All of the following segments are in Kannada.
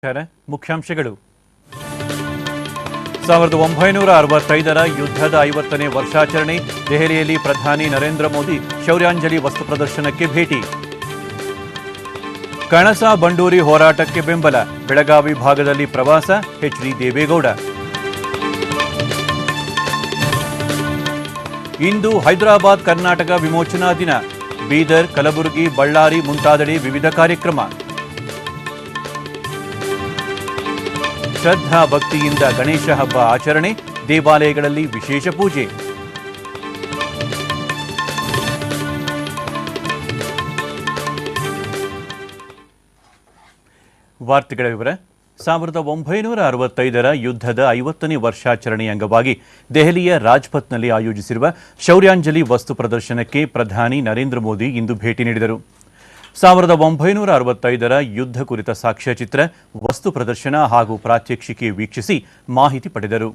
ಮುಖ್ಯಾಂಶಗಳು 1965ರ ಯುದ್ಧದ 50ನೇ ವರ್ಷಾಚರಣೆ ದೆಹಲಿಯಲ್ಲಿ ಪ್ರಧಾನಿ ನರೇಂದ್ರ ಮೋದಿ ಶೌರ್ಯಾಂಜಲಿ ವಸ್ತು ಪ್ರದರ್ಶನಕ್ಕೆ ಭೇಟಿ ಕಣಸ ಬಂಡೂರಿ ಹೋರಾಟಕ್ಕೆ ಬೆಂಬಲ ಬೆಳಗಾವಿ ಭಾಗದಲ್ಲಿ ಪ್ರವಾಸ ಎಚ್.ಡಿ. ದೇವೇಗೌಡ ಇಂದು ಹೈದರಾಬಾದ್ ಕರ್ನಾಟಕ ವಿಮೋಚನಾ ದಿನ ಬೀದರ್ ಕಲಬುರಗಿ ಬಳ್ಳಾರಿ ಮುಂತಾದೆಡೆ ವಿವಿಧ ಕಾರ್ಯಕ್ರಮ ಶ್ರದ್ಧಾ ಭಕ್ತಿಯಿಂದ ಗಣೇಶ ಹಬ್ಬ ಆಚರಣೆ ದೇವಾಲಯಗಳಲ್ಲಿ ವಿಶೇಷ ಪೂಜೆ ವಾರ್ತೆಗಳ ವಿವರ 1965ರ ಯುದ್ಧದ 50ನೇ ವರ್ಷಾಚರಣೆ ಅಂಗವಾಗಿ ದೆಹಲಿಯ ರಾಜ್ಪಥ್ನಲ್ಲಿ ಆಯೋಜಿಸಿರುವ ಶೌರ್ಯಾಂಜಲಿ ವಸ್ತು ಪ್ರದರ್ಶನಕ್ಕೆ ಪ್ರಧಾನಿ ನರೇಂದ್ರ ಮೋದಿ ಇಂದು ಭೇಟಿ ನೀಡಿದರು 1965ರ ಯುದ್ಧ ಕುರಿತ ಸಾಕ್ಷ್ಯಚಿತ್ರ ವಸ್ತು ಪ್ರದರ್ಶನ ಹಾಗೂ ಪ್ರಾತ್ಯಕ್ಷಿಕೆ ವೀಕ್ಷಿಸಿ ಮಾಹಿತಿ ಪಡೆದರು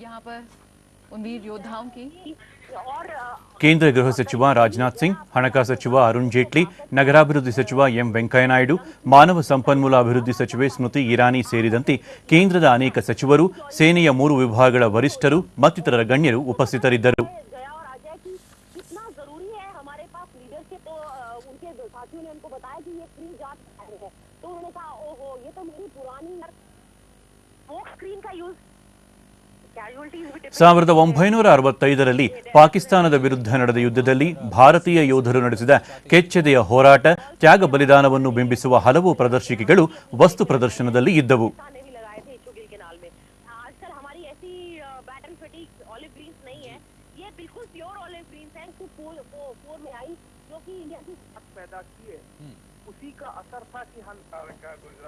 यहाँ पर उन वीर योद्धाओं की ಕೇಂದ್ರ ಗೃಹ ಸಚಿವ ರಾಜನಾಥ್ ಸಿಂಗ್ ಹಣಕಾಸು ಸಚಿವ ಅರುಣ್ ಜೇಟ್ಲಿ ನಗರಾಭಿವೃದ್ಧಿ ಸಚಿವ ಎಂ ವೆಂಕಯ್ಯನಾಯ್ಡು ಮಾನವ ಸಂಪನ್ಮೂಲ ಅಭಿವೃದ್ಧಿ ಸಚಿವೆ ಸ್ಮೃತಿ ಇರಾನಿ ಸೇರಿದಂತೆ ಕೇಂದ್ರದ ಅನೇಕ ಸಚಿವರು ಸೇನೆಯ 3 ವಿಭಾಗಗಳ ವರಿಷ್ಠರು ಮತ್ತಿತರ ಗಣ್ಯರು ಉಪಸ್ಥಿತರಿದ್ದರು ಸಾವಿರದ 1965ರಲ್ಲಿ ಪಾಕಿಸ್ತಾನದ ವಿರುದ್ಧ ನಡೆದ ಯುದ್ಧದಲ್ಲಿ ಭಾರತೀಯ ಯೋಧರು ನಡೆಸಿದ ಕೆಚ್ಚೆದೆಯ ಹೋರಾಟ ತ್ಯಾಗ ಬಲಿದಾನವನ್ನು ಬಿಂಬಿಸುವ ಹಲವು ಪ್ರದರ್ಶಿಕೆಗಳು ವಸ್ತು ಪ್ರದರ್ಶನದಲ್ಲಿ ಇದ್ದವು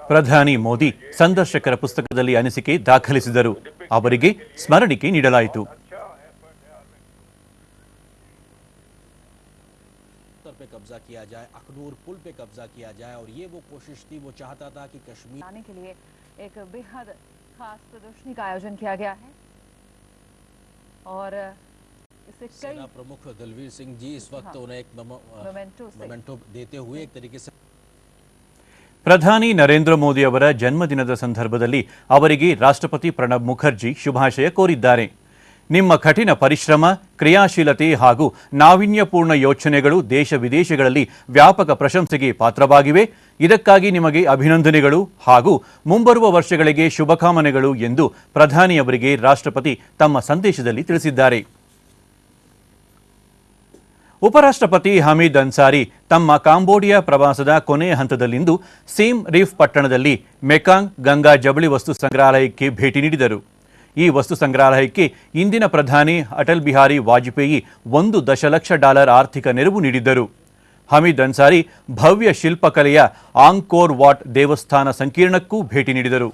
ಪ್ರಧಾನಿ ಮೋದಿ ಸಂದರ್ಶಕರ ಪುಸ್ತಕದಲ್ಲಿ ಅನಿಸಿಕೆ ದಾಖಲಿಸಿದರು ಅವರಿಗೆ ಸ್ಮರಣಿಕೆ ನೀಡಲಾಯಿತು पे कब्जा किया जाए अखनूर पुल पे कब्जा किया जाए और ये वो कोशिश थी वो चाहता था कि कश्मीर आने के लिए एक बेहद खास प्रदर्शनी का आयोजन किया गया है और इससे सेना प्रमुख दलवीर सिंह जी इस वक्त उन्हें एक मोमेंटो देते हुए एक तरीके से ಪ್ರಧಾನಿ ನರೇಂದ್ರ ಮೋದಿ ಅವರ ಜನ್ಮದಿನದ ಸಂದರ್ಭದಲ್ಲಿ ಅವರಿಗೆ ರಾಷ್ಟ್ರಪತಿ ಪ್ರಣಬ್ ಮುಖರ್ಜಿ ಶುಭಾಶಯ ಕೋರಿದ್ದಾರೆ ನಿಮ್ಮ ಕಠಿಣ ಪರಿಶ್ರಮ ಕ್ರಿಯಾಶೀಲತೆ ಹಾಗೂ ನಾವೀನ್ಯಪೂರ್ಣ ಯೋಚನೆಗಳು ದೇಶ ವಿದೇಶಗಳಲ್ಲಿ ವ್ಯಾಪಕ ಪ್ರಶಂಸೆಗೆ ಪಾತ್ರವಾಗಿವೆ ಇದಕ್ಕಾಗಿ ನಿಮಗೆ ಅಭಿನಂದನೆಗಳು ಹಾಗೂ ಮುಂಬರುವ ವರ್ಷಗಳಿಗೆ ಶುಭಕಾಮನೆಗಳು ಎಂದು ಪ್ರಧಾನಿಯವರಿಗೆ ರಾಷ್ಟ್ರಪತಿ ತಮ್ಮ ಸಂದೇಶದಲ್ಲಿ ತಿಳಿಸಿದ್ದಾರೆ ಉಪರಾಷ್ಟ್ರಪತಿ ಹಮೀದ್ ಅನ್ಸಾರಿ ತಮ್ಮ ಕಾಂಬೋಡಿಯಾ ಪ್ರವಾಸದ ಕೊನೆಯ ಹಂತದಲ್ಲಿಂದು ಸೀಮ್ ರೀಫ್ ಪಟ್ಟಣದಲ್ಲಿ ಮೆಕಾಂಗ್ ಗಂಗಾ ಜವಳಿ ವಸ್ತು ಸಂಗ್ರಹಾಲಯಕ್ಕೆ ಭೇಟಿ ನೀಡಿದರು ಈ ವಸ್ತು ಸಂಗ್ರಹಾಲಯಕ್ಕೆ ಇಂದಿನ ಪ್ರಧಾನಿ ಅಟಲ್ ಬಿಹಾರಿ ವಾಜಪೇಯಿ $1 ದಶಲಕ್ಷ ಆರ್ಥಿಕ ನೆರವು ನೀಡಿದ್ದರು ಹಮೀದ್ ಅನ್ಸಾರಿ ಭವ್ಯ ಶಿಲ್ಪಕಲೆಯ ಆಂಕೋರ್ ವಾಟ್ ದೇವಸ್ಥಾನ ಸಂಕೀರ್ಣಕ್ಕೂ ಭೇಟಿ ನೀಡಿದರು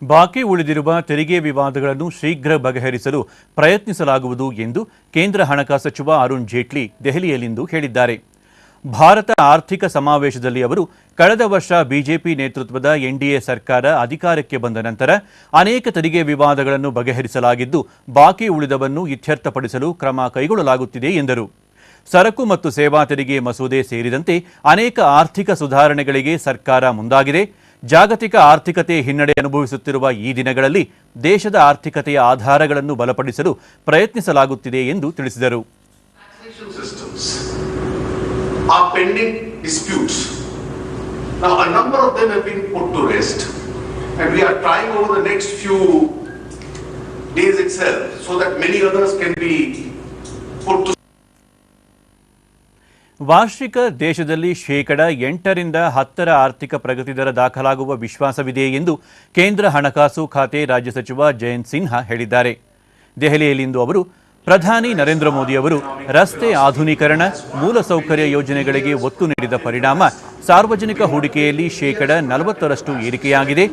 ಬಾಕಿ ಉಳಿದಿರುವ ತೆರಿಗೆ ವಿವಾದಗಳನ್ನು ಶೀಘ್ರ ಬಗೆಹರಿಸಲು ಪ್ರಯತ್ನಿಸಲಾಗುವುದು ಎಂದು ಕೇಂದ್ರ ಹಣಕಾಸು ಸಚಿವ ಅರುಣ್ ಜೇಟ್ಲಿ ದೆಹಲಿಯಲ್ಲಿಂದು ಹೇಳಿದ್ದಾರೆ ಭಾರತ ಆರ್ಥಿಕ ಸಮಾವೇಶದಲ್ಲಿ ಅವರು ಕಳೆದ ವರ್ಷ ಬಿಜೆಪಿ ನೇತೃತ್ವದ ಎನ್ಡಿಎ ಸರ್ಕಾರ ಅಧಿಕಾರಕ್ಕೆ ಬಂದ ನಂತರ ಅನೇಕ ತೆರಿಗೆ ವಿವಾದಗಳನ್ನು ಬಗೆಹರಿಸಲಾಗಿದ್ದು ಬಾಕಿ ಉಳಿದವನ್ನು ಇತ್ಯರ್ಥಪಡಿಸಲು ಕ್ರಮ ಕೈಗೊಳ್ಳಲಾಗುತ್ತಿದೆ ಎಂದರು ಸರಕು ಮತ್ತು ಸೇವಾ ತೆರಿಗೆ ಮಸೂದೆ ಸೇರಿದಂತೆ ಅನೇಕ ಆರ್ಥಿಕ ಸುಧಾರಣೆಗಳಿಗೆ ಸರ್ಕಾರ ಮುಂದಾಗಿದೆ ಜಾಗತಿಕ ಆರ್ಥಿಕತೆ ಹಿನ್ನಡೆ ಅನುಭವಿಸುತ್ತಿರುವ ಈ ದಿನಗಳಲ್ಲಿ ದೇಶದ ಆರ್ಥಿಕತೆಯ ಆಧಾರಗಳನ್ನು ಬಲಪಡಿಸಲು ಪ್ರಯತ್ನಿಸಲಾಗುತ್ತಿದೆ ಎಂದು ತಿಳಿಸಿದರು Now a number of them have been put to rest and we are trying over the next few days itself, so that many others can be put to. ವಾರ್ಷಿಕ ದೇಶದಲ್ಲಿ 8% ರಿಂದ 10% ಆರ್ಥಿಕ ಪ್ರಗತಿ ದರ ದಾಖಲಾಗುವ ವಿಶ್ವಾಸವಿದೆ ಎಂದು ಕೇಂದ್ರ ಹಣಕಾಸು ಖಾತೆ ರಾಜ್ಯ ಸಚಿವ ಜಯಂತ್ ಸಿನ್ಹಾ ಹೇಳಿದ್ದಾರೆ. ದೆಹಲಿಯಲ್ಲಿಂದು ಅವರು ಪ್ರಧಾನಿ ನರೇಂದ್ರ ಮೋದಿ ಅವರು ರಸ್ತೆ ಆಧುನೀಕರಣ, ಮೂಲಸೌಕರ್ಯ ಯೋಜನೆಗಳಿಗೆ ಒತ್ತು ನೀಡಿದ ಪರಿಣಾಮ ಸಾರ್ವಜನಿಕ ಹೂಡಿಕೆಯಲ್ಲಿ 40% ಏರಿಕೆಯಾಗಿದೆ.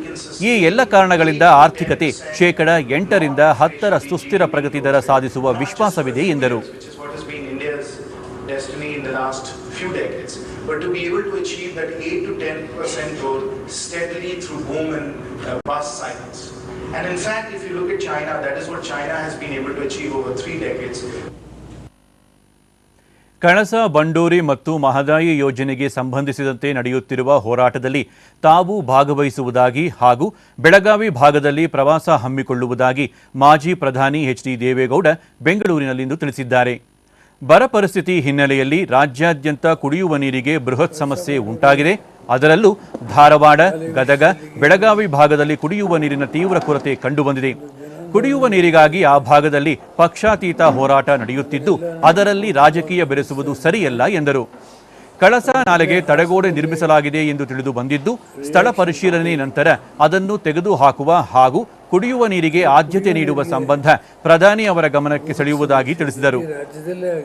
ಈ ಎಲ್ಲ ಕಾರಣಗಳಿಂದ ಆರ್ಥಿಕತೆ 8% ರಿಂದ 10% ಸುಸ್ಥಿರ ಪ್ರಗತಿ ದರ ಸಾಧಿಸುವ ವಿಶ್ವಾಸವಿದೆ ಎಂದರು. Destiny in the last few decades, but to be able to achieve that 8 to 10% growth steadily through boom and bust cycles. And in fact, if you look at China, that is what China has been able to achieve over 3 decades. Kalasa Banduri ಮತ್ತು ಮಹದಾಯಿ ಯೋಜನೆಗೆ ಸಂಬಂಧಿಸಿದಂತೆ ನಡೆಯುತ್ತಿರುವ ಹೋರಾಟದಲ್ಲಿ ತಾವು ಭಾಗವಹಿಸುವುದಾಗಿ ಹಾಗೂ ಬೆಳಗಾವಿ ಭಾಗದಲ್ಲಿ ಪ್ರವಾಸ ಹಮ್ಮಿಕೊಳ್ಳುವುದಾಗಿ ಮಾಜಿ ಪ್ರಧಾನಿ ಎಚ್.ಡಿ. ದೇವೇಗೌಡ ಬೆಂಗಳೂರಿನಲ್ಲಿಂದು ತಿಳಿಸಿದ್ದಾರೆ. ಬರ ಪರಿಸ್ಥಿತಿ ಹಿನ್ನೆಲೆಯಲ್ಲಿ ರಾಜ್ಯಾದ್ಯಂತ ಕುಡಿಯುವ ನೀರಿಗೆ ಬೃಹತ್ ಸಮಸ್ಯೆ ಉಂಟಾಗಿದೆ. ಅದರಲ್ಲೂ ಧಾರವಾಡ, ಗದಗ, ಬೆಳಗಾವಿ ಭಾಗದಲ್ಲಿ ಕುಡಿಯುವ ನೀರಿನ ತೀವ್ರ ಕೊರತೆ ಕಂಡುಬಂದಿದೆ. ಕುಡಿಯುವ ನೀರಿಗಾಗಿ ಆ ಭಾಗದಲ್ಲಿ ಪಕ್ಷಾತೀತ ಹೋರಾಟ ನಡೆಯುತ್ತಿದ್ದು, ಅದರಲ್ಲಿ ರಾಜಕೀಯ ಬೆರೆಸುವುದು ಸರಿಯಲ್ಲ ಎಂದರು. ಕಳಸಾ ನಾಲೆಗೆ ತಡೆಗೋಡೆ ನಿರ್ಮಿಸಲಾಗಿದೆ ಎಂದು ತಿಳಿದು ಬಂದಿದ್ದು, ಸ್ಥಳ ಪರಿಶೀಲನೆ ನಂತರ ಅದನ್ನು ತೆಗೆದುಹಾಕುವ ಹಾಗೂ ಕುಡಿಯುವ ನೀರಿಗೆ ಆದ್ಯತೆ ನೀಡುವ ಸಂಬಂಧ ಪ್ರಧಾನಿ ಅವರ ಗಮನಕ್ಕೆ ಸೆಳೆಯುವುದಾಗಿ ತಿಳಿಸಿದರು.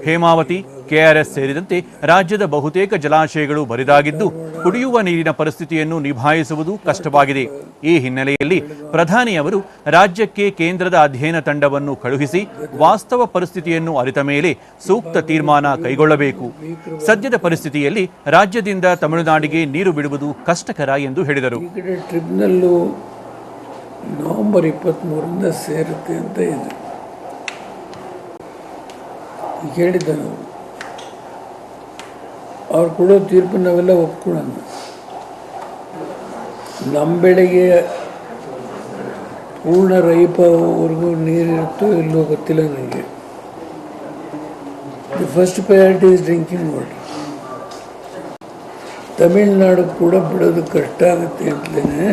ಹೇಮಾವತಿ, ಕೆಆರ್ಎಸ್ ಸೇರಿದಂತೆ ರಾಜ್ಯದ ಬಹುತೇಕ ಜಲಾಶಯಗಳು ಬರಿದಾಗಿದ್ದು, ಕುಡಿಯುವ ನೀರಿನ ಪರಿಸ್ಥಿತಿಯನ್ನು ನಿಭಾಯಿಸುವುದು ಕಷ್ಟವಾಗಿದೆ. ಈ ಹಿನ್ನೆಲೆಯಲ್ಲಿ ಪ್ರಧಾನಿ ಅವರು ರಾಜ್ಯಕ್ಕೆ ಕೇಂದ್ರದ ಅಧ್ಯಯನ ತಂಡವನ್ನು ಕಳುಹಿಸಿ ವಾಸ್ತವ ಪರಿಸ್ಥಿತಿಯನ್ನು ಅರಿತ ಮೇಲೆ ಸೂಕ್ತ ತೀರ್ಮಾನ ಕೈಗೊಳ್ಳಬೇಕು. ಸದ್ಯದ ಪರಿಸ್ಥಿತಿಯಲ್ಲಿ ರಾಜ್ಯದಿಂದ ತಮಿಳುನಾಡಿಗೆ ನೀರು ಬಿಡುವುದು ಕಷ್ಟಕರ ಎಂದು ಹೇಳಿದರು. ನವೆಂಬರ್ 23ರಿಂದ ಸೇರುತ್ತೆ ಅಂತ ಇದೆ ಹೇಳಿದ್ದ. ಅವ್ರು ಕೊಡೋ ತೀರ್ಪು ನಾವೆಲ್ಲ ಒಪ್ಕೊಳ್ಳೋಣ. ನಮ್ಮ ಬೆಳೆಗೆ ಪೂರ್ಣ ರೈಪವರೆಗೂ ನೀರಿರುತ್ತೋ ಇಲ್ಲೋ ಗೊತ್ತಿಲ್ಲ ನನಗೆ. The first priority is drinking water. Tamil Nadu ಕೂಡ ಬಿಡೋದು ಕಷ್ಟ ಆಗುತ್ತೆ ಅಂತಲೇ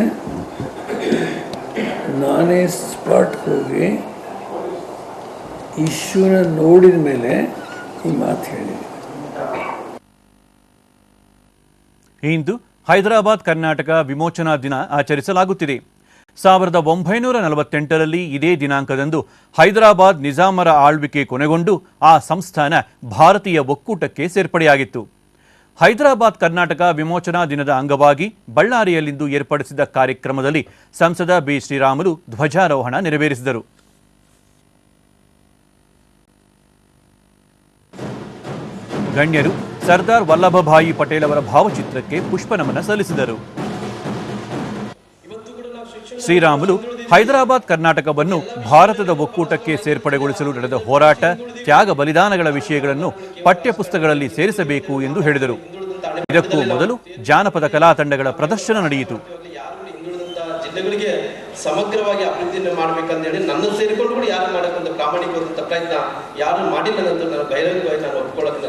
ನಾನೇ ಸ್ಪಾಟ್ಗೆ ಹೋಗಿ ಇಶ್ಯೂನ ನೋಡಿದ ಮೇಲೆ ಈ ಮಾತು ಹೇಳಿದೆ. ಇಂದು ಹೈದರಾಬಾದ್ ಕರ್ನಾಟಕ ವಿಮೋಚನಾ ದಿನ ಆಚರಿಸಲಾಗುತ್ತಿದೆ. 1948ರಲ್ಲಿ ಇದೇ ದಿನಾಂಕದಂದು ಹೈದರಾಬಾದ್ ನಿಜಾಮರ ಆಳ್ವಿಕೆ ಕೊನೆಗೊಂಡು ಆ ಸಂಸ್ಥಾನ ಭಾರತೀಯ ಒಕ್ಕೂಟಕ್ಕೆ ಸೇರ್ಪಡೆಯಾಗಿತ್ತು. ಹೈದರಾಬಾದ್ ಕರ್ನಾಟಕ ವಿಮೋಚನಾ ದಿನದ ಅಂಗವಾಗಿ ಬಳ್ಳಾರಿಯಲ್ಲಿಂದು ಏರ್ಪಡಿಸಿದ ಕಾರ್ಯಕ್ರಮದಲ್ಲಿ ಸಂಸದ ಬಿ. ಶ್ರೀರಾಮುಲು ಧ್ವಜಾರೋಹಣ ನೆರವೇರಿಸಿದರು. ಗಣ್ಯರು ಸರ್ದಾರ್ ವಲ್ಲಭಭಾಯಿ ಪಟೇಲ್ ಅವರ ಭಾವಚಿತ್ರಕ್ಕೆ ಪುಷ್ಪನಮನ ಸಲ್ಲಿಸಿದರು. ಶ್ರೀರಾಮುಲು ಹೈದರಾಬಾದ್ ಕರ್ನಾಟಕವನ್ನು ಭಾರತದ ಒಕ್ಕೂಟಕ್ಕೆ ಸೇರ್ಪಡೆಗೊಳಿಸಲು ನಡೆದ ಹೋರಾಟ, ತ್ಯಾಗ ಬಲಿದಾನಗಳ ವಿಷಯಗಳನ್ನು ಪಠ್ಯಪುಸ್ತಕಗಳಲ್ಲಿ ಸೇರಿಸಬೇಕು ಎಂದು ಹೇಳಿದರು. ಇದಕ್ಕೂ ಮೊದಲು ಜಾನಪದ ಕಲಾ ತಂಡಗಳ ಪ್ರದರ್ಶನ ನಡೆಯಿತು. ಜಿಲ್ಲೆಗಳಿಗೆ ಸಮಗ್ರವಾಗಿ ಅಭಿವೃದ್ಧಿಯನ್ನು ಮಾಡಬೇಕಂತೇಳಿ ನನ್ನ ಸೇರಿಕೊಂಡು ಕೂಡ ಯಾರು ಮಾಡಕ್ಕಂತ ಪ್ರಾಮಾಣಿಕವಾದಂಥ ಪ್ರಯತ್ನ ಯಾರು ಮಾಡಿಲ್ಲ ಅಂತ ನಾನು ಬಹಿರಂಗವಾಗಿ ನಾನು ಒಪ್ಕೊಳ್ಳೋದಿಲ್ಲ.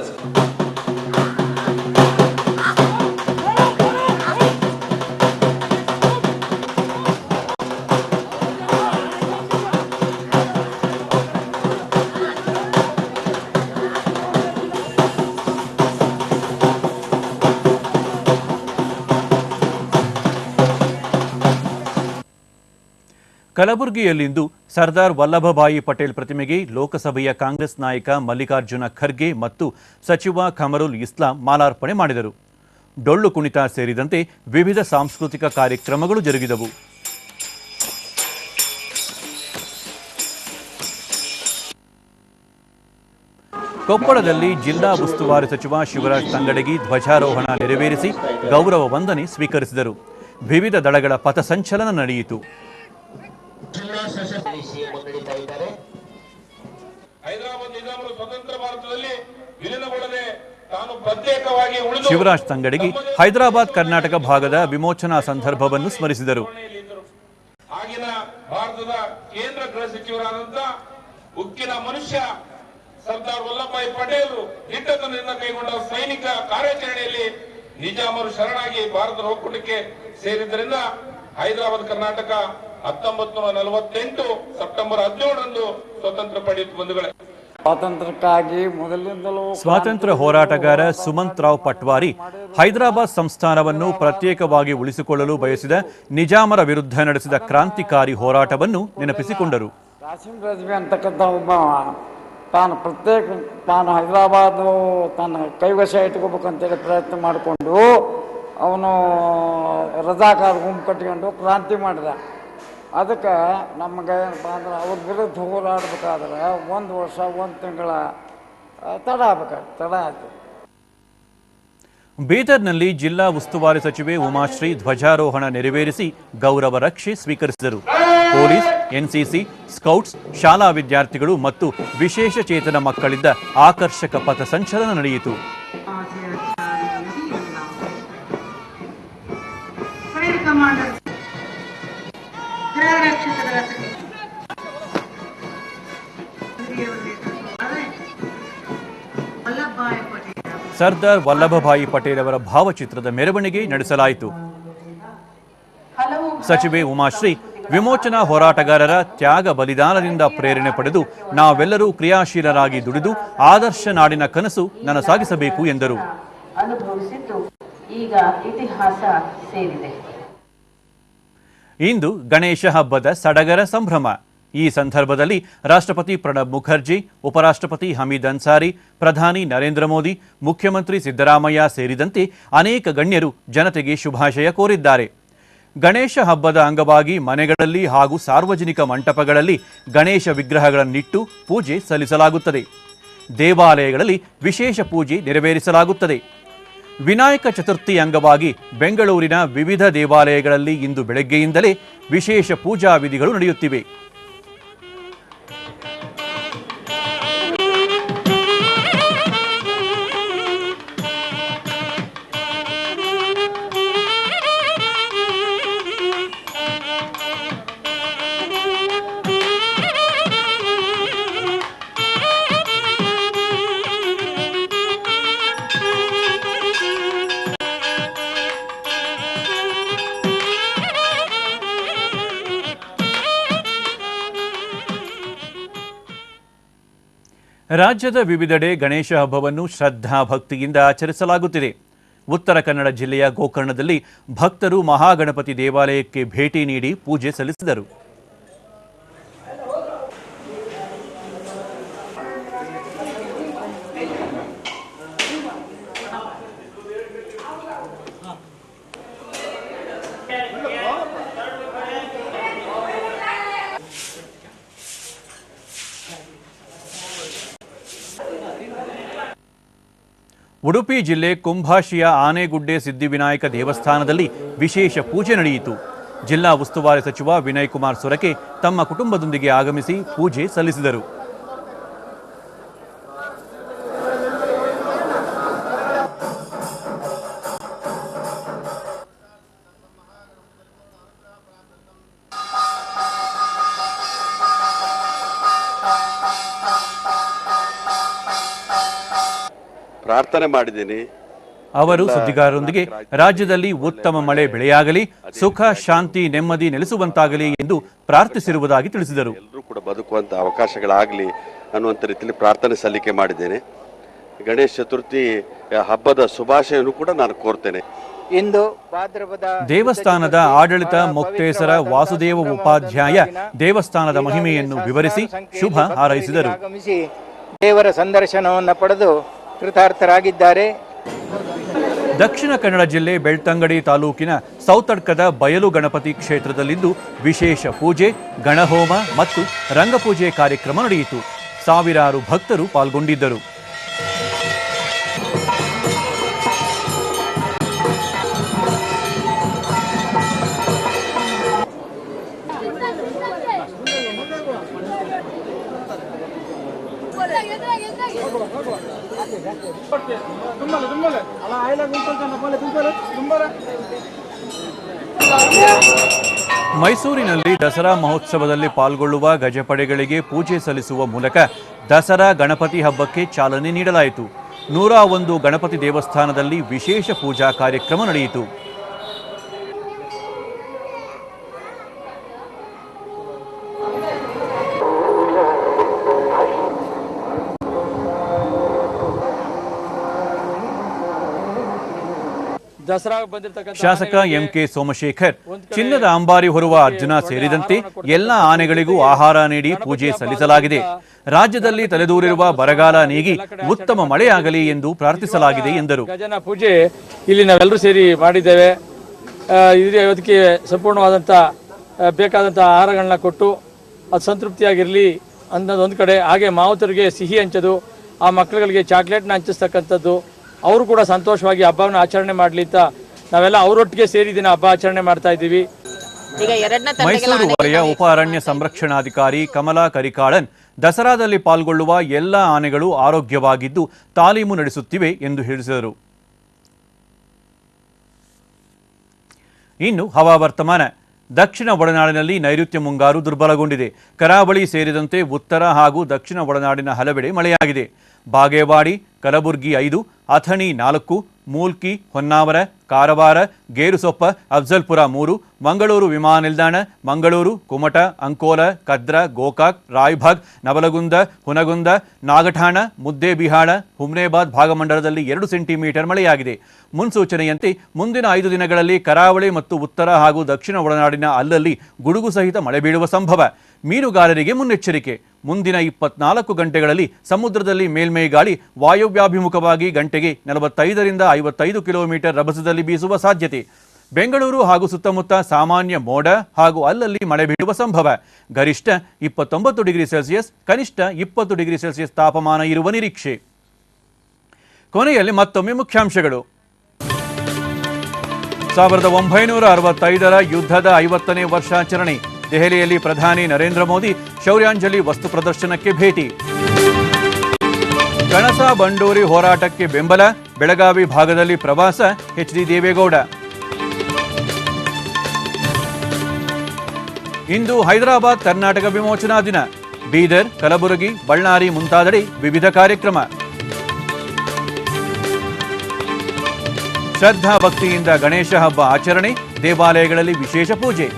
ಕಲಬುರಗಿಯಲ್ಲಿಂದು ಸರ್ದಾರ್ ವಲ್ಲಭಭಾಯಿ ಪಟೇಲ್ ಪ್ರತಿಮೆಗೆ ಲೋಕಸಭೆಯ ಕಾಂಗ್ರೆಸ್ ನಾಯಕ ಮಲ್ಲಿಕಾರ್ಜುನ ಖರ್ಗೆ ಮತ್ತು ಸಚಿವ ಖಮರುಲ್ ಇಸ್ಲಾಂ ಮಾಲಾರ್ಪಣೆ ಮಾಡಿದರು. ಡೊಳ್ಳು ಕುಣಿತ ಸೇರಿದಂತೆ ವಿವಿಧ ಸಾಂಸ್ಕೃತಿಕ ಕಾರ್ಯಕ್ರಮಗಳು ಜರುಗಿದವು. ಕೊಪ್ಪಳದಲ್ಲಿ ಜಿಲ್ಲಾ ಉಸ್ತುವಾರಿ ಸಚಿವ ಶಿವರಾಜ್ ತಂಗಡಗಿ ಧ್ವಜಾರೋಹಣ ನೆರವೇರಿಸಿ ಗೌರವ ವಂದನೆ ಸ್ವೀಕರಿಸಿದರು. ವಿವಿಧ ದಳಗಳ ಪಥಸಂಚಲನ ನಡೆಯಿತು. ಶಿವರಾಜ್ ತಂಗಡಗಿ ಹೈದರಾಬಾದ್ ಕರ್ನಾಟಕ ಭಾಗದ ವಿಮೋಚನಾ ಸಂದರ್ಭವನ್ನು ಸ್ಮರಿಸಿದರು. ಆಗಿನ ಭಾರತದ ಕೇಂದ್ರ ಗೃಹ ಸಚಿವರಾದಂತ ಉಕ್ಕಿನ ಮನುಷ್ಯ ಸರ್ದಾರ್ ವಲ್ಲಭಭಾಯಿ ಪಟೇಲ್ ದಿಟ್ಟತನದಿಂದ ಕೈಗೊಂಡ ಸೈನಿಕ ಕಾರ್ಯಾಚರಣೆಯಲ್ಲಿ ನಿಜಾಮರು ಶರಣಾಗಿ ಭಾರತದ ಒಕ್ಕೂಟಕ್ಕೆ ಸೇರಿದ್ದರಿಂದ ಹೈದರಾಬಾದ್ ಕರ್ನಾಟಕ 1948 ಸೆಪ್ಟೆಂಬರ್ 17ರಂದು ಸ್ವತಂತ್ರ ಪಡೆಯಿತು ಬಂಧುಗಳೇ. ಸ್ವಾತಂತ್ರ್ಯಕ್ಕಾಗಿ ಮೊದಲಿನಿಂದಲೂ ಸ್ವಾತಂತ್ರ್ಯ ಹೋರಾಟಗಾರ ಸುಮಂತ್ ರಾವ್ ಪಟ್ವಾರಿ ಹೈದರಾಬಾದ್ ಸಂಸ್ಥಾನವನ್ನು ಪ್ರತ್ಯೇಕವಾಗಿ ಉಳಿಸಿಕೊಳ್ಳಲು ಬಯಸಿದ ನಿಜಾಮರ ವಿರುದ್ಧ ನಡೆಸಿದ ಕ್ರಾಂತಿಕಾರಿ ಹೋರಾಟವನ್ನು ನೆನಪಿಸಿಕೊಂಡರು. ಕಾಸಿಂ ರಜ್ವಿ ಅಂತಕ್ಕಂಥ ಒಬ್ಬ ತಾನು ಹೈದರಾಬಾದು ತನ್ನ ಕೈವಶ ಇಟ್ಕೋಬೇಕಂತೇಳಿ ಪ್ರಯತ್ನ ಮಾಡಿಕೊಂಡು ಅವನು ರಜಾಕಾರ ಗುಂಪು ಕಟ್ಕೊಂಡು ಕ್ರಾಂತಿ ಮಾಡಿದ. ಅದಕ್ಕೆ ನಮಗೆ ಏನಪ್ಪ ಅಂದ್ರೆ ಅವ್ರ ವಿರುದ್ಧ ಹೋರಾಡಬೇಕಾದ್ರೆ 1 ವರ್ಷ 1 ತಿಂಗಳ ತಡ ಆಯ್ತು. ಬೀದರ್ನಲ್ಲಿ ಜಿಲ್ಲಾ ಉಸ್ತುವಾರಿ ಸಚಿವೆ ಉಮಾಶ್ರೀ ಧ್ವಜಾರೋಹಣ ನೆರವೇರಿಸಿ ಗೌರವ ರಕ್ಷೆ ಸ್ವೀಕರಿಸಿದರು. ಪೊಲೀಸ್, ಎನ್ಸಿಸಿ, ಸ್ಕೌಟ್ಸ್, ಶಾಲಾ ವಿದ್ಯಾರ್ಥಿಗಳು ಮತ್ತು ವಿಶೇಷ ಚೇತನ ಮಕ್ಕಳಿಂದ ಆಕರ್ಷಕ ಪಥಸಂಚಲನ ನಡೆಯಿತು. ಸರ್ದಾರ್ ವಲ್ಲಭಭಾಯಿ ಪಟೇಲ್ ಅವರ ಭಾವಚಿತ್ರದ ಮೆರವಣಿಗೆ ನಡೆಸಲಾಯಿತು. ಸಚಿವೆ ಉಮಾಶ್ರೀ ವಿಮೋಚನಾ ಹೋರಾಟಗಾರರ ತ್ಯಾಗ ಬಲಿದಾನದಿಂದ ಪ್ರೇರಣೆ ಪಡೆದು ನಾವೆಲ್ಲರೂ ಕ್ರಿಯಾಶೀಲರಾಗಿ ದುಡಿದು ಆದರ್ಶ ನಾಡಿನ ಕನಸು ನನಸಾಗಿಸಬೇಕು ಎಂದರು. ಈಗ ಇತಿಹಾಸ ಸೇರಿದೆ. ಇಂದು ಗಣೇಶ ಹಬ್ಬದ ಸಡಗರ ಸಂಭ್ರಮ. ಈ ಸಂದರ್ಭದಲ್ಲಿ ರಾಷ್ಟ್ರಪತಿ ಪ್ರಣಬ್ ಮುಖರ್ಜಿ, ಉಪರಾಷ್ಟ್ರಪತಿ ಹಮೀದ್ ಅನ್ಸಾರಿ, ಪ್ರಧಾನಿ ನರೇಂದ್ರ ಮೋದಿ, ಮುಖ್ಯಮಂತ್ರಿ ಸಿದ್ದರಾಮಯ್ಯ ಸೇರಿದಂತೆ ಅನೇಕ ಗಣ್ಯರು ಜನತೆಗೆ ಶುಭಾಶಯ ಕೋರಿದ್ದಾರೆ. ಗಣೇಶ ಹಬ್ಬದ ಅಂಗವಾಗಿ ಮನೆಗಳಲ್ಲಿ ಹಾಗೂ ಸಾರ್ವಜನಿಕ ಮಂಟಪಗಳಲ್ಲಿ ಗಣೇಶ ವಿಗ್ರಹಗಳನ್ನಿಟ್ಟು ಪೂಜೆ ಸಲ್ಲಿಸಲಾಗುತ್ತದೆ. ದೇವಾಲಯಗಳಲ್ಲಿ ವಿಶೇಷ ಪೂಜೆ ನೆರವೇರಿಸಲಾಗುತ್ತದೆ. ವಿನಾಯಕ ಚತುರ್ಥಿ ಅಂಗವಾಗಿ ಬೆಂಗಳೂರಿನ ವಿವಿಧ ದೇವಾಲಯಗಳಲ್ಲಿ ಇಂದು ಬೆಳಗ್ಗೆಯಿಂದಲೇ ವಿಶೇಷ ಪೂಜಾ ವಿಧಿಗಳು ನಡೆಯುತ್ತಿವೆ. ರಾಜ್ಯದ ವಿವಿಧೆಡೆ ಗಣೇಶ ಹಬ್ಬವನ್ನು ಶ್ರದ್ಧಾ ಭಕ್ತಿಯಿಂದ ಆಚರಿಸಲಾಗುತ್ತಿದೆ. ಉತ್ತರ ಕನ್ನಡ ಜಿಲ್ಲೆಯ ಗೋಕರ್ಣದಲ್ಲಿ ಭಕ್ತರು ಮಹಾಗಣಪತಿ ದೇವಾಲಯಕ್ಕೆ ಭೇಟಿ ನೀಡಿ ಪೂಜೆ ಸಲ್ಲಿಸಿದರು. ಉಡುಪಿ ಜಿಲ್ಲೆ ಕುಂಭಾಶಿಯ ಆನೆಗುಡ್ಡೆ ಸಿದ್ಧಿವಿನಾಯಕ ದೇವಸ್ಥಾನದಲ್ಲಿ ವಿಶೇಷ ಪೂಜೆ ನಡೆಯಿತು. ಜಿಲ್ಲಾ ಉಸ್ತುವಾರಿ ಸಚಿವ ವಿನಯ್ ಕುಮಾರ್ ಸೊರಕೆ ತಮ್ಮ ಕುಟುಂಬದೊಂದಿಗೆ ಆಗಮಿಸಿ ಪೂಜೆ ಸಲ್ಲಿಸಿದರು. ಪ್ರಾರ್ಥನೆ ಮಾಡಿದ್ದೀನಿ. ಅವರು ಸುದ್ದಿಗಾರರೊಂದಿಗೆ ರಾಜ್ಯದಲ್ಲಿ ಉತ್ತಮ ಮಳೆ ಬೆಳೆಯಾಗಲಿ, ಸುಖ ಶಾಂತಿ ನೆಮ್ಮದಿ ನೆಲೆಸುವಂತಾಗಲಿ ಎಂದು ಪ್ರಾರ್ಥಿಸಿರುವುದಾಗಿ ತಿಳಿಸಿದರು. ಎಲ್ಲರೂ ಕೂಡ ಬದುಕುವಂತ ಅವಕಾಶಗಳಾಗಲಿ ಅನ್ನುವಂಥ ರೀತಿಯಲ್ಲಿ ಪ್ರಾರ್ಥನೆ ಸಲ್ಲಿಕೆ ಮಾಡಿದ್ದೇನೆ. ಗಣೇಶ ಚತುರ್ಥಿ ಹಬ್ಬದ ಶುಭಾಶಯವನ್ನು ಕೂಡ ನಾನು ಕೋರ್ತೇನೆ. ಇಂದು ದೇವಸ್ಥಾನದ ಆಡಳಿತ ಮೊಕ್ತೇಸರ ವಾಸುದೇವ ಉಪಾಧ್ಯಾಯ ದೇವಸ್ಥಾನದ ಮಹಿಮೆಯನ್ನು ವಿವರಿಸಿ ಶುಭ ಹಾರೈಸಿದರು. ದೇವರ ಸಂದರ್ಶನವನ್ನು ಪಡೆದು ಕೃತಾರ್ಥರಾಗಿದ್ದಾರೆ. ದಕ್ಷಿಣ ಕನ್ನಡ ಜಿಲ್ಲೆ ಬೆಳ್ತಂಗಡಿ ತಾಲೂಕಿನ ಸೌತಡ್ಕದ ಬಯಲು ಗಣಪತಿ ಕ್ಷೇತ್ರದಲ್ಲಿಂದು ವಿಶೇಷ ಪೂಜೆ, ಗಣಹೋಮ ಮತ್ತು ರಂಗಪೂಜೆ ಕಾರ್ಯಕ್ರಮ ನಡೆಯಿತು. ಸಾವಿರಾರು ಭಕ್ತರು ಪಾಲ್ಗೊಂಡಿದ್ದರು. ಮೈಸೂರಿನಲ್ಲಿ ದಸರಾ ಮಹೋತ್ಸವದಲ್ಲಿ ಪಾಲ್ಗೊಳ್ಳುವ ಗಜಪಡೆಗಳಿಗೆ ಪೂಜೆ ಸಲ್ಲಿಸುವ ಮೂಲಕ ದಸರಾ ಗಣಪತಿ ಹಬ್ಬಕ್ಕೆ ಚಾಲನೆ ನೀಡಲಾಯಿತು. 101 ಗಣಪತಿ ದೇವಸ್ಥಾನದಲ್ಲಿ ವಿಶೇಷ ಪೂಜಾ ಕಾರ್ಯಕ್ರಮ ನಡೆಯಿತು. ದಸರಾ ಬಂದಿರತಕ್ಕಂತ ಶಾಸಕ ಎಂಕೆ ಸೋಮಶೇಖರ್ ಚಿನ್ನದ ಅಂಬಾರಿ ಹೊರುವ ಅರ್ಜುನ ಸೇರಿದಂತೆ ಎಲ್ಲ ಆನೆಗಳಿಗೂ ಆಹಾರ ನೀಡಿ ಪೂಜೆ ಸಲ್ಲಿಸಲಾಗಿದೆ. ರಾಜ್ಯದಲ್ಲಿ ತಲೆದೂರಿರುವ ಬರಗಾಲ ನೀಗಿ ಉತ್ತಮ ಮಳೆಯಾಗಲಿ ಎಂದು ಪ್ರಾರ್ಥಿಸಲಾಗಿದೆ ಎಂದರು. ಗಜನ ಪೂಜೆ ಇಲ್ಲಿ ನಾವೆಲ್ಲರೂ ಸೇರಿ ಮಾಡಿದ್ದೇವೆ. ಅದಕ್ಕೆ ಸಂಪೂರ್ಣವಾದಂಥ ಬೇಕಾದಂಥ ಆಹಾರಗಳನ್ನ ಕೊಟ್ಟು ಅದು ಸಂತೃಪ್ತಿಯಾಗಿರಲಿ ಅನ್ನೋದು ಒಂದು ಕಡೆ. ಹಾಗೆ ಮಾವುತರಿಗೆ ಸಿಹಿ ಹಂಚೋದು, ಆ ಮಕ್ಕಳುಗಳಿಗೆ ಚಾಕ್ಲೇಟ್ನ ಹಂಚಿಸ್ತಕ್ಕಂಥದ್ದು, ಅವರು ಕೂಡ ಸಂತೋಷವಾಗಿ ಹಬ್ಬವನ್ನು ಆಚರಣೆ ಮಾಡಲಿ ಅಂತ ನಾವೆಲ್ಲ ಅವರೊಟ್ಟಿಗೆ ಸೇರಿ ದಿನ ಹಬ್ಬ ಆಚರಣೆ ಮಾಡ್ತಾ ಇದ್ದೀವಿ. ಮೈಸೂರು ವಲಯ ಉಪ ಅರಣ್ಯ ಸಂರಕ್ಷಣಾಧಿಕಾರಿ ಕಮಲಾ ಕರಿಕಾಳನ್ ದಸರಾದಲ್ಲಿ ಪಾಲ್ಗೊಳ್ಳುವ ಎಲ್ಲ ಆನೆಗಳು ಆರೋಗ್ಯವಾಗಿದ್ದು ತಾಲೀಮು ನಡೆಸುತ್ತಿವೆ ಎಂದು ತಿಳಿಸಿದರು. ಇನ್ನು ಹವಾವರ್ತಮಾನ. ದಕ್ಷಿಣ ಒಳನಾಡಿನಲ್ಲಿ ನೈಋತ್ಯ ಮುಂಗಾರು ದುರ್ಬಲಗೊಂಡಿದೆ. ಕರಾವಳಿ ಸೇರಿದಂತೆ ಉತ್ತರ ಹಾಗೂ ದಕ್ಷಿಣ ಒಳನಾಡಿನ ಹಲವೆಡೆ ಮಳೆಯಾಗಿದೆ. ಬಾಗೇವಾಡಿ, ಕಲಬುರಗಿ 5, ಅಥಣಿ 4, ಮೂಲ್ಕಿ, ಹೊನ್ನಾವರ, ಕಾರವಾರ, ಗೇರುಸೊಪ್ಪ, ಅಫ್ಜಲ್ಪುರ 3, ಮಂಗಳೂರು ವಿಮಾನ ನಿಲ್ದಾಣ, ಮಂಗಳೂರು, ಕುಮಟ, ಅಂಕೋಲ, ಕದ್ರಾ, ಗೋಕಾಕ್, ರಾಯಭಾಗ್, ನವಲಗುಂದ, ಹುನಗುಂದ, ನಾಗಠಾಣ, ಮುದ್ದೇಬಿಹಾಳ, ಹುಮ್ನೇಬಾದ್ ಭಾಗಮಂಡಲದಲ್ಲಿ 2 ಸೆಂಟಿಮೀಟರ್ ಮಳೆಯಾಗಿದೆ. ಮುನ್ಸೂಚನೆಯಂತೆ ಮುಂದಿನ 5 ದಿನಗಳಲ್ಲಿ ಕರಾವಳಿ ಮತ್ತು ಉತ್ತರ ಹಾಗೂ ದಕ್ಷಿಣ ಒಳನಾಡಿನ ಅಲ್ಲಲ್ಲಿ ಗುಡುಗು ಸಹಿತ ಮಳೆ ಬೀಳುವ ಸಂಭವ. ಮೀನುಗಾರರಿಗೆ ಮುನ್ನೆಚ್ಚರಿಕೆ. ಮುಂದಿನ 24 ಗಂಟೆಗಳಲ್ಲಿ ಸಮುದ್ರದಲ್ಲಿ ಮೇಲ್ಮೈ ಗಾಳಿ ವಾಯವ್ಯಾಭಿಮುಖವಾಗಿ ಗಂಟೆಗೆ 45ರಿಂದ 55 ಕಿಲೋಮೀಟರ್ ರಭಸದಲ್ಲಿ ಬೀಸುವ ಸಾಧ್ಯತೆ. ಬೆಂಗಳೂರು ಹಾಗೂ ಸುತ್ತಮುತ್ತ ಸಾಮಾನ್ಯ ಮೋಡ ಹಾಗೂ ಅಲ್ಲಲ್ಲಿ ಮಳೆ ಬೀಳುವ ಸಂಭವ. ಗರಿಷ್ಠ 29 ಡಿಗ್ರಿ ಸೆಲ್ಸಿಯಸ್, ಕನಿಷ್ಠ 20 ಡಿಗ್ರಿ ಸೆಲ್ಸಿಯಸ್ ತಾಪಮಾನ ಇರುವ ನಿರೀಕ್ಷೆ. ಕೊನೆಯಲ್ಲಿ ಮತ್ತೊಮ್ಮೆ ಮುಖ್ಯಾಂಶಗಳು. 1965ರ ಯುದ್ಧದ 50ನೇ ವರ್ಷಾಚರಣೆ. ದೆಹಲಿಯಲ್ಲಿ ಪ್ರಧಾನಿ ನರೇಂದ್ರ ಮೋದಿ ಶೌರ್ಯಾಂಜಲಿ ವಸ್ತು ಪ್ರದರ್ಶನಕ್ಕೆ ಭೇಟಿ. ಕಣಸ ಬಂಡೂರಿ ಹೋರಾಟಕ್ಕೆ ಬೆಂಬಲ. ಬೆಳಗಾವಿ ಭಾಗದಲ್ಲಿ ಪ್ರವಾಸ. ಎಚ್.ಡಿ. ದೇವೇಗೌಡ. ಇಂದು ಹೈದರಾಬಾದ್ ಕರ್ನಾಟಕ ವಿಮೋಚನಾ ದಿನ. ಬೀದರ್, ಕಲಬುರಗಿ, ಬಳ್ಳಾರಿ ಮುಂತಾದೆಡೆ ವಿವಿಧ ಕಾರ್ಯಕ್ರಮ. ಶ್ರದ್ಧಾ ಭಕ್ತಿಯಿಂದ ಗಣೇಶ ಹಬ್ಬ ಆಚರಣೆ. ದೇವಾಲಯಗಳಲ್ಲಿ ವಿಶೇಷ ಪೂಜೆ.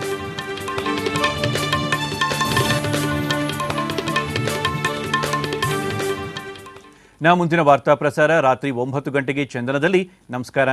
ಮುಂದಿನ ವಾರ್ತಾ ಪ್ರಸಾರ ರಾತ್ರಿ 9 ಗಂಟೆಗೆ ಚಂದನದಲ್ಲಿ. ನಮಸ್ಕಾರ.